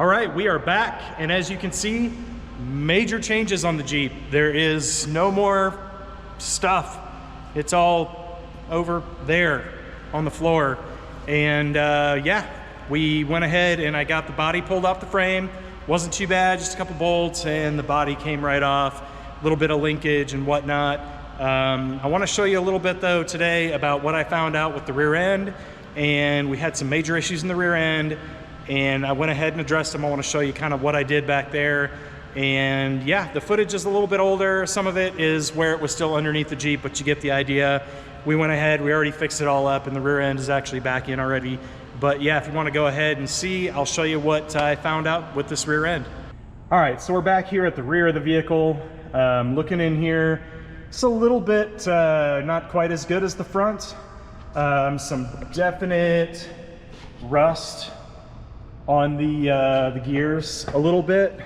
All right, we are back, and as you can see, major changes on the Jeep. There is no more stuff. It's all over there on the floor. And yeah, we went ahead and I got the body pulled off the frame. Wasn't too bad, just a couple bolts and the body came right off. A little bit of linkage and whatnot. I want to show you a little bit though today about what I found out with the rear end. And we had some major issues in the rear end, and I went ahead and addressed them. I want to show you kind of what I did back there. And yeah, the footage is a little bit older. Some of it is where it was still underneath the Jeep, but you get the idea. We went ahead, we already fixed it all up, and the rear end is actually back in already. But yeah, if you want to go ahead and see, I'll show you what I found out with this rear end. All right, so we're back here at the rear of the vehicle. Looking in here, it's a little bit not quite as good as the front. Some definite rust on the gears a little bit,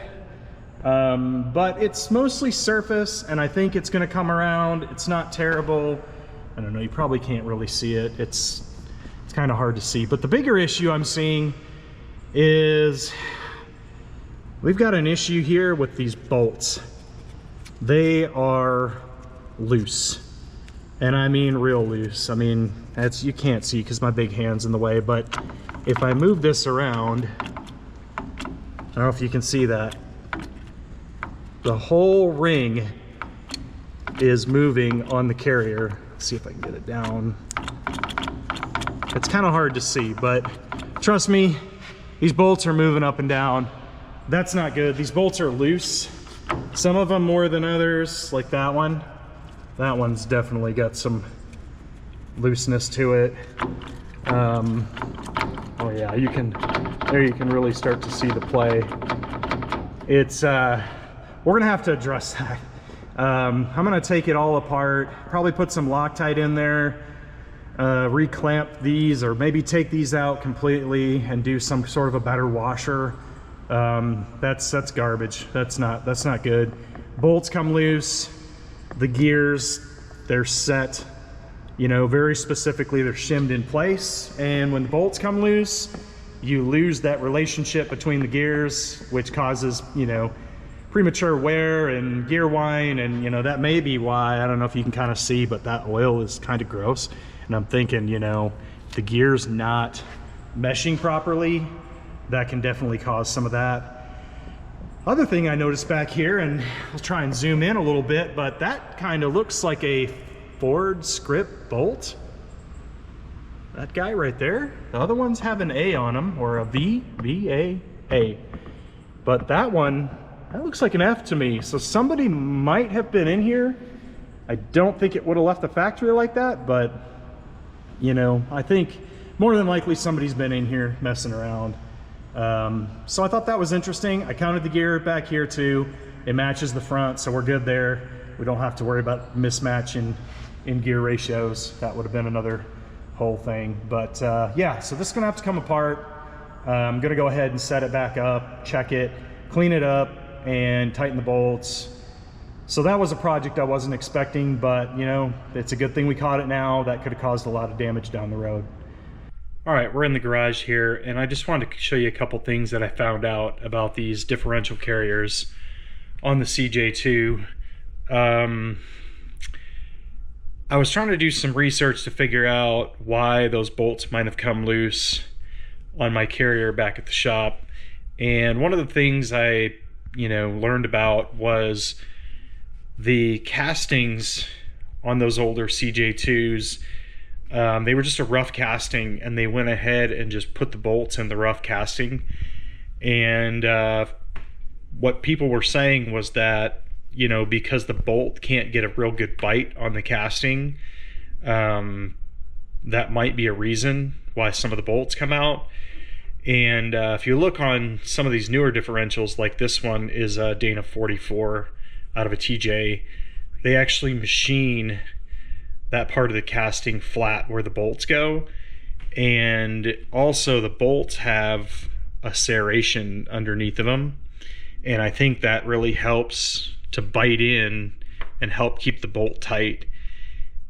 but it's mostly surface, and I think it's going to come around. It's not terrible. I don't know, you probably can't really see it. It's kind of hard to see, but the bigger issue I'm seeing is we've got an issue here with these bolts. They are loose. And I mean real loose. I mean, you can't see because my big hand's in the way, but if I move this around, I don't know if you can see that. The whole ring is moving on the carrier. Let's see if I can get it down. It's kind of hard to see, but trust me, these bolts are moving up and down. That's not good. These bolts are loose. Some of them more than others, like that one. That one's definitely got some looseness to it. Oh yeah, you can really start to see the play. It's, we're gonna have to address that. I'm gonna take it all apart, probably put some Loctite in there, reclamp these, or maybe take these out completely and do some sort of a better washer. That's garbage. That's not good. Bolts come loose. The gears, they're set, you know, very specifically. They're shimmed in place, and when the bolts come loose, you lose that relationship between the gears, which causes, you know, premature wear and gear whine. And you know, that may be why, I don't know if you can kind of see, but that oil is kind of gross. And I'm thinking, you know, the gears not meshing properly, that can definitely cause some of that. Other thing I noticed back here, and I'll try and zoom in a little bit, but that kind of looks like a Ford script bolt. That guy right there. The other ones have an A on them, or a V, V-A-A. But that one, that looks like an F to me. So somebody might have been in here. I don't think it would have left the factory like that, but you know, I think more than likely somebody's been in here messing around. So I thought that was interesting. I counted the gear back here too. It matches the front, so we're good there. We don't have to worry about mismatch in gear ratios. That would have been another whole thing. But yeah, so this is gonna have to come apart. I'm gonna go ahead and set it back up, check it, clean it up, and tighten the bolts. So that was a project I wasn't expecting, but you know, it's a good thing we caught it now. That could have caused a lot of damage down the road. All right, we're in the garage here, and I just wanted to show you a couple things that I found out about these differential carriers on the CJ2. I was trying to do some research to figure out why those bolts might have come loose on my carrier back at the shop. And one of the things I, you know, learned about was the castings on those older CJ2s. They were just a rough casting, and they went ahead and just put the bolts in the rough casting. And what people were saying was that, you know, because the bolt can't get a real good bite on the casting, that might be a reason why some of the bolts come out. And if you look on some of these newer differentials, like this one is a Dana 44 out of a TJ, they actually machine that part of the casting flat where the bolts go. And also the bolts have a serration underneath of them, and I think that really helps to bite in and help keep the bolt tight.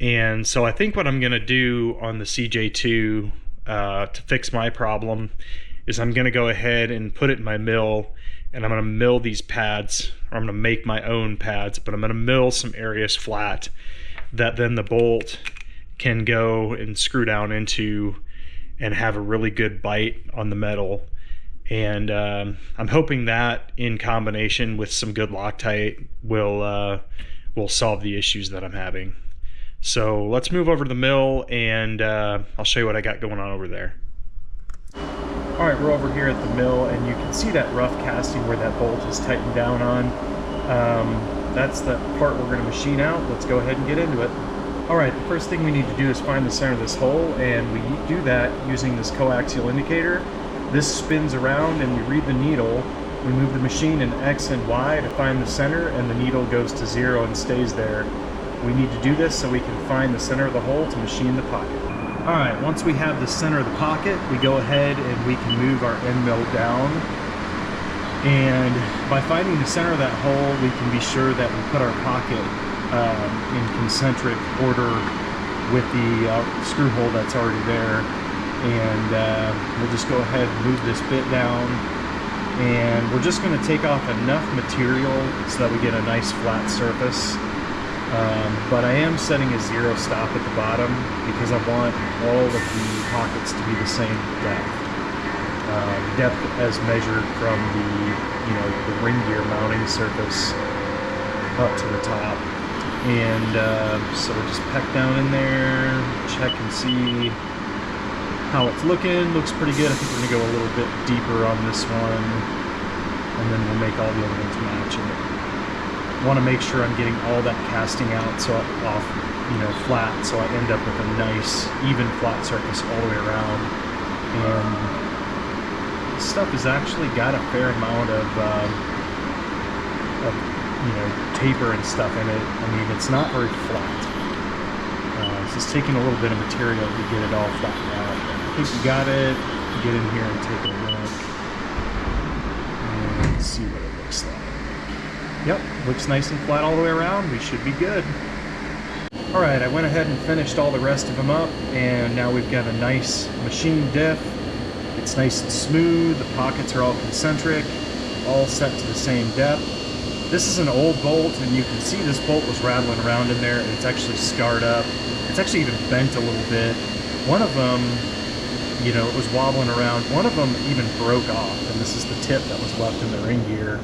And so I think what I'm going to do on the CJ2 to fix my problem is I'm gonna go ahead and put it in my mill, and I'm gonna mill these pads, or I'm gonna make my own pads, but I'm gonna mill some areas flat that then the bolt can go and screw down into and have a really good bite on the metal. And I'm hoping that in combination with some good Loctite will solve the issues that I'm having. So let's move over to the mill, and I'll show you what I got going on over there. All right, we're over here at the mill, and you can see that rough casting where that bolt is tightened down on. That's the part we're going to machine out. Let's go ahead and get into it. All right, the first thing we need to do is find the center of this hole, and we do that using this coaxial indicator. This spins around and we read the needle. We move the machine in X and Y to find the center, and the needle goes to 0 and stays there. We need to do this so we can find the center of the hole to machine the pocket. All right, once we have the center of the pocket, we go ahead and we can move our end mill down. And by finding the center of that hole, we can be sure that we put our pocket in concentric order with the screw hole that's already there. And we'll just go ahead and move this bit down. And we're just going to take off enough material so that we get a nice flat surface. But I am setting a 0 stop at the bottom because I want all of the pockets to be the same depth. Depth as measured from the ring gear mounting surface up to the top. And so we'll just peck down in there, check and see how it's looking. Looks pretty good. I think we're gonna go a little bit deeper on this one, and then we'll make all the other ones match it. Want to make sure I'm getting all that casting out so off, flat, so I end up with a nice even flat surface all the way around. And this stuff has actually got a fair amount of taper and stuff in it. I mean, it's not very flat. It's just taking a little bit of material to get it all flattened out. I think we got it. Get in here and take a look and see what it looks like. Yep, looks nice and flat all the way around. We should be good. All right, I went ahead and finished all the rest of them up, and now we've got a nice machine diff. It's nice and smooth. The pockets are all concentric, all set to the same depth. This is an old bolt, and you can see this bolt was rattling around in there, and it's actually scarred up. It's actually even bent a little bit. One of them, it was wobbling around. One of them even broke off, and this is the tip that was left in the ring gear.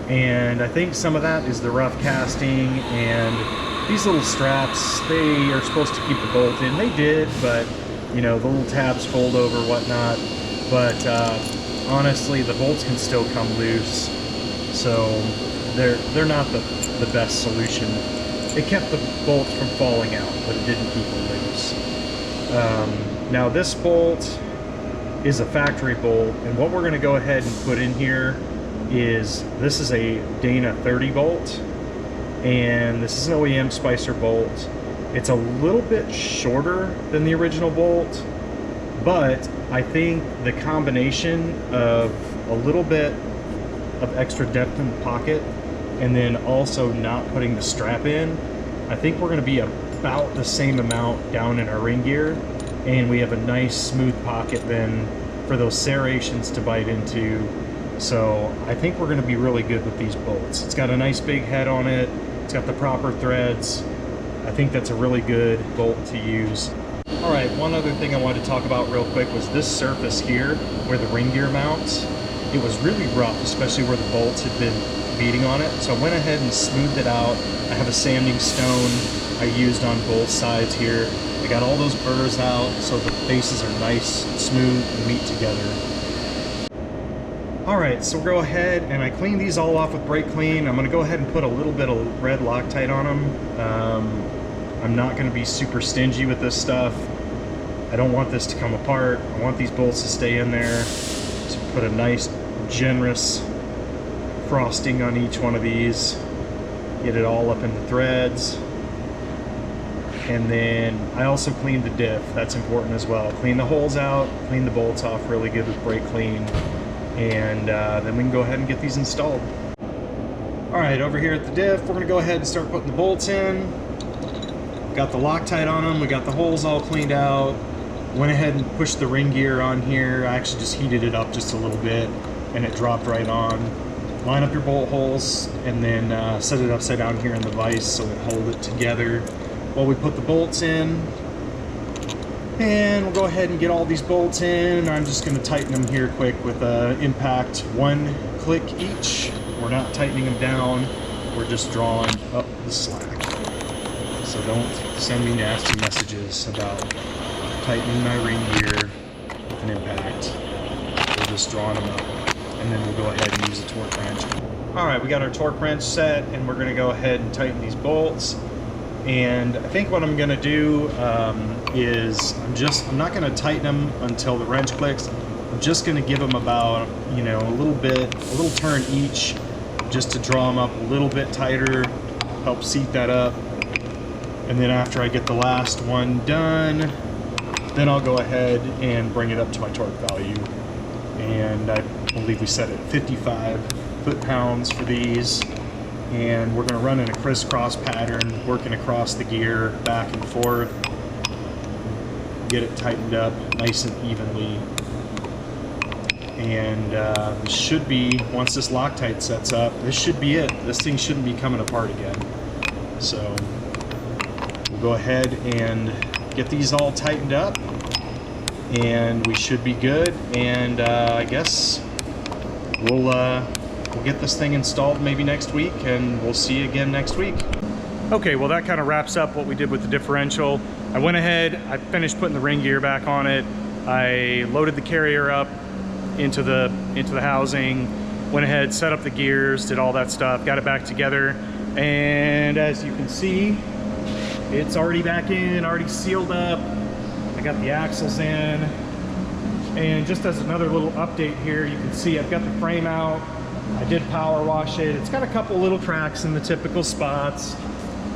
And I think some of that is the rough casting, and these little straps, they are supposed to keep the bolt in. They did, but the little tabs fold over, whatnot. But honestly, the bolts can still come loose, so they're not the best solution. It kept the bolts from falling out, but it didn't keep them loose. Now this bolt is a factory bolt, and what we're going to go ahead and put in here is, this is a Dana 30 bolt, and this is an OEM Spicer bolt. It's a little bit shorter than the original bolt, but I think the combination of a little bit of extra depth in the pocket and then also not putting the strap in, I think we're going to be about the same amount down in our ring gear, and we have a nice smooth pocket then for those serrations to bite into. So I think we're going to be really good with these bolts. It's got a nice big head on it. It's got the proper threads. I think that's a really good bolt to use. All right, one other thing I wanted to talk about real quick was this surface here where the ring gear mounts. It was really rough, especially where the bolts had been beating on it. So I went ahead and smoothed it out. I have a sanding stone I used on both sides here. I got all those burrs out so the faces are nice, smooth, and meet together. All right, so we'll go ahead and I cleaned these all off with brake clean. I'm gonna go ahead and put a little bit of red Loctite on them. I'm not gonna be super stingy with this stuff. I don't want this to come apart. I want these bolts to stay in there. So put a nice, generous frosting on each one of these. Get it all up in the threads. And then I also cleaned the diff. That's important as well. Clean the holes out, clean the bolts off really good with brake clean. And then we can go ahead and get these installed. All right, over here at the diff, we're gonna go ahead and start putting the bolts in. Got the Loctite on them, we got the holes all cleaned out. Went ahead and pushed the ring gear on here. I actually just heated it up just a little bit and it dropped right on. Line up your bolt holes and then set it upside down here in the vise so it hold it together while we put the bolts in. And we'll go ahead and get all these bolts in. I'm just going to tighten them here quick with impact, 1 click each. We're not tightening them down, we're just drawing up the slack. So don't send me nasty messages about tightening my ring gear with an impact. We're just drawing them up, and then we'll go ahead and use a torque wrench. All right, we got our torque wrench set, and we're gonna go ahead and tighten these bolts. And I think what I'm gonna do is I'm not gonna tighten them until the wrench clicks. I'm just gonna give them about, you know, a little turn each, just to draw them up a little bit tighter, help seat that up. And then after I get the last one done, then I'll go ahead and bring it up to my torque value. And I believe we set it at 55 foot-pounds for these. And we're gonna run in a crisscross pattern, working across the gear, back and forth. Get it tightened up nice and evenly. And this should be, once this Loctite sets up, this should be it. This thing shouldn't be coming apart again. So we'll go ahead and get these all tightened up and we should be good. And I guess we'll get this thing installed maybe next week, and we'll see you again next week. Okay, well that kind of wraps up what we did with the differential. I went ahead, I finished putting the ring gear back on it. I loaded the carrier up into the housing, went ahead, set up the gears, did all that stuff, got it back together, and as you can see, it's already back in, already sealed up. I got the axles in, and just as another little update here, you can see I've got the frame out. I did power wash it. It's got a couple little cracks in the typical spots.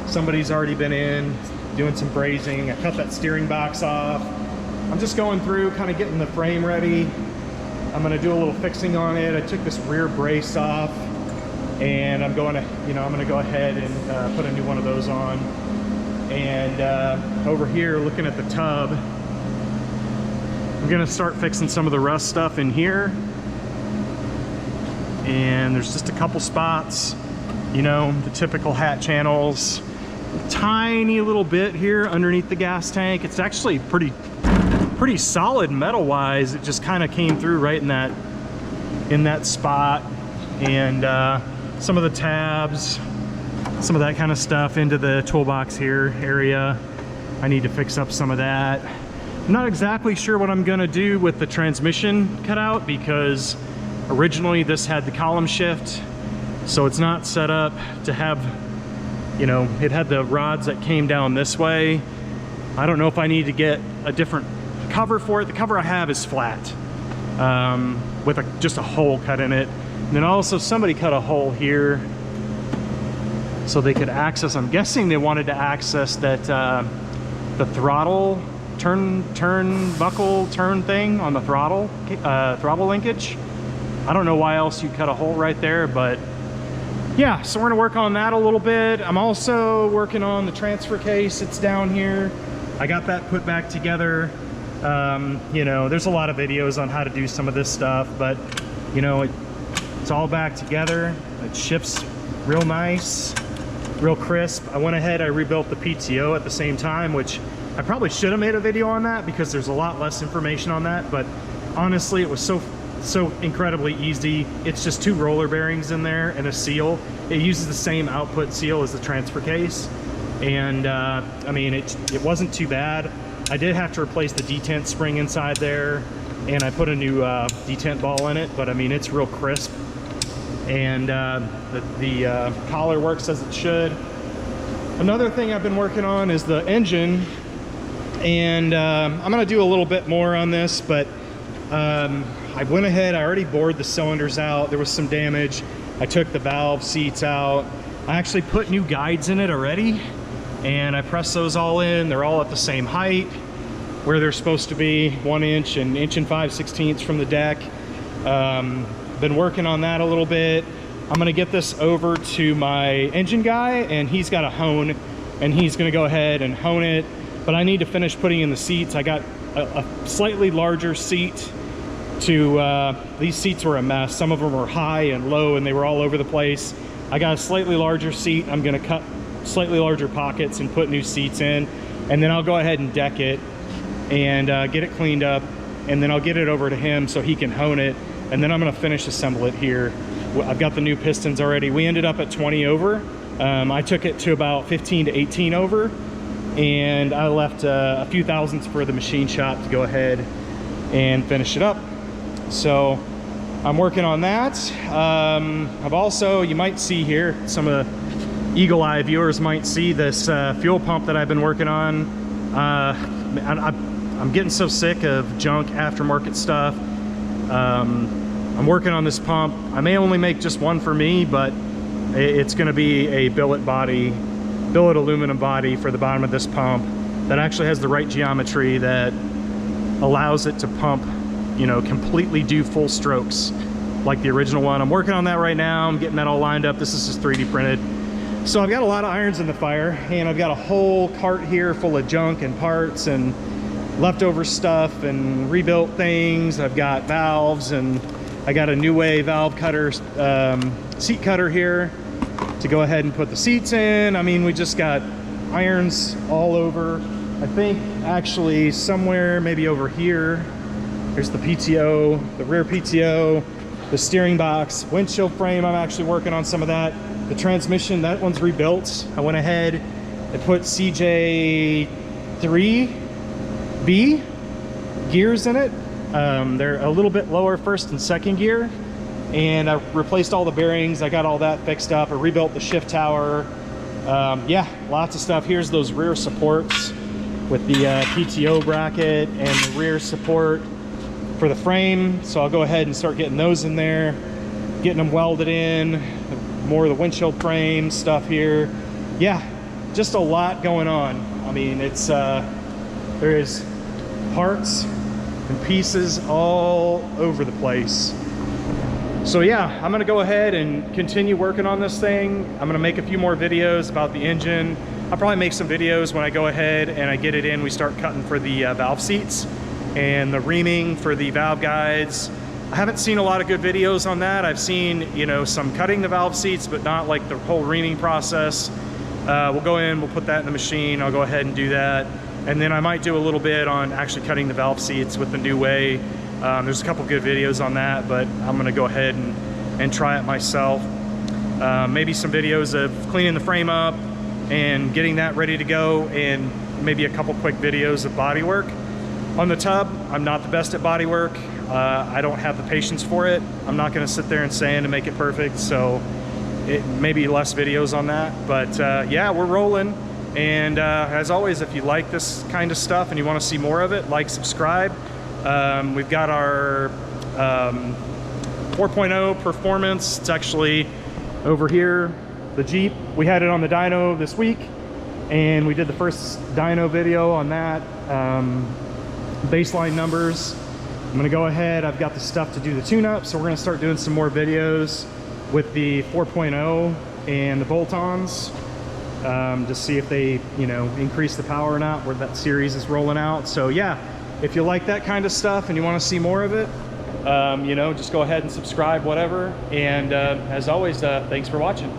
Somebody's already been in doing some brazing. I cut that steering box off. I'm just going through, kind of getting the frame ready. I'm gonna do a little fixing on it. I took this rear brace off, and I'm going to, I'm gonna go ahead and put a new one of those on. And over here, looking at the tub, I'm gonna start fixing some of the rust stuff in here. And there's just a couple spots, the typical hat channels, a tiny little bit here underneath the gas tank. It's actually pretty solid metal wise. It just kind of came through right in that spot. And some of the tabs, some of that kind of stuff into the toolbox here area. I need to fix up some of that. I'm not exactly sure what I'm gonna do with the transmission cutout, because originally this had the column shift, so it's not set up to have, it had the rods that came down this way. I don't know if I need to get a different cover for it. The cover I have is flat, with just a hole cut in it. And then also somebody cut a hole here so they could access, I'm guessing they wanted to access that, the throttle turnbuckle thing on the throttle linkage. I don't know why else you cut a hole right there, but yeah, so we're gonna work on that a little bit. I'm also working on the transfer case. It's down here. I got that put back together. There's a lot of videos on how to do some of this stuff, but it's all back together. It ships real nice, real crisp. I went ahead, I rebuilt the PTO at the same time, which I probably should have made a video on that because there's a lot less information on that, but honestly, it was so incredibly easy. It's just 2 roller bearings in there and a seal. It uses the same output seal as the transfer case, and I mean, it wasn't too bad. I did have to replace the detent spring inside there, and I put a new detent ball in it, but I mean, it's real crisp, and the collar works as it should. Another thing I've been working on is the engine, and I'm gonna do a little bit more on this, but I went ahead, I already bored the cylinders out. There was some damage. I took the valve seats out. I actually put new guides in it already, and I pressed those all in. They're all at the same height where they're supposed to be, 1 inch and 1 5/16 from the deck. Been working on that a little bit. I'm gonna get this over to my engine guy, and he's got a hone, and he's gonna go ahead and hone it. But I need to finish putting in the seats. I got a slightly larger seat to, these seats were a mess. Some of them were high and low and they were all over the place. I got a slightly larger seat. I'm gonna cut slightly larger pockets and put new seats in, and then I'll go ahead and deck it and get it cleaned up, and then I'll get it over to him so he can hone it, and then I'm gonna finish assemble it here. I've got the new pistons already. We ended up at 20 over. I took it to about 15 to 18 over, and I left a few thousandths for the machine shop to go ahead and finish it up. So I'm working on that. I've also, you might see here, some of the eagle eye viewers might see this fuel pump that I've been working on. I'm getting so sick of junk aftermarket stuff. I'm working on this pump. I may only make just one for me, but it's going to be a billet aluminum body for the bottom of this pump that actually has the right geometry that allows it to pump, you know, completely do full strokes like the original one. I'm working on that right now. I'm getting that all lined up. This is just 3D printed. So I've got a lot of irons in the fire, and I've got a whole cart here full of junk and parts and leftover stuff and rebuilt things. I've got valves, and I got a CJ2A valve cutter, seat cutter here to go ahead and put the seats in. I mean, we just got irons all over. I think actually somewhere maybe over here, there's the PTO, the rear PTO, the steering box, windshield frame. I'm actually working on some of that. The transmission, that one's rebuilt. I went ahead and put CJ2A gears in it. They're a little bit lower first and second gear, and I replaced all the bearings. I got all that fixed up. I rebuilt the shift tower. Yeah, lots of stuff. Here's those rear supports with the PTO bracket and the rear support for the frame. So I'll go ahead and start getting those in there, getting them welded in. More of the windshield frame stuff here. Yeah, just a lot going on. I mean, it's there is parts and pieces all over the place. So yeah, I'm gonna go ahead and continue working on this thing. I'm gonna make a few more videos about the engine. I'll probably make some videos when I go ahead and I get it in. We start cutting for the valve seats and the reaming for the valve guides. I haven't seen a lot of good videos on that. I've seen, you know, some cutting the valve seats, but not like the whole reaming process. We'll go in, we'll put that in the machine. I'll go ahead and do that. And then I might do a little bit on actually cutting the valve seats with the CJ2A. There's a couple good videos on that, but I'm gonna go ahead and try it myself. Maybe some videos of cleaning the frame up and getting that ready to go, and maybe a couple quick videos of body work. On the tub, I'm not the best at body work. I don't have the patience for it. I'm not gonna sit there and sand to make it perfect, so it may be less videos on that. But yeah, we're rolling. And as always, if you like this kind of stuff and you wanna see more of it, like, subscribe. We've got our 4.0 performance. It's actually over here, the Jeep. We had it on the dyno this week, and we did the first dyno video on that. Baseline numbers. I'm gonna go ahead, I've got the stuff to do the tune-up, so we're gonna start doing some more videos with the 4.0 and the bolt-ons, to see if they, you know, increase the power or not, where that series is rolling out. So yeah, if you like that kind of stuff and you wanna see more of it, you know, just go ahead and subscribe, whatever. And as always, thanks for watching.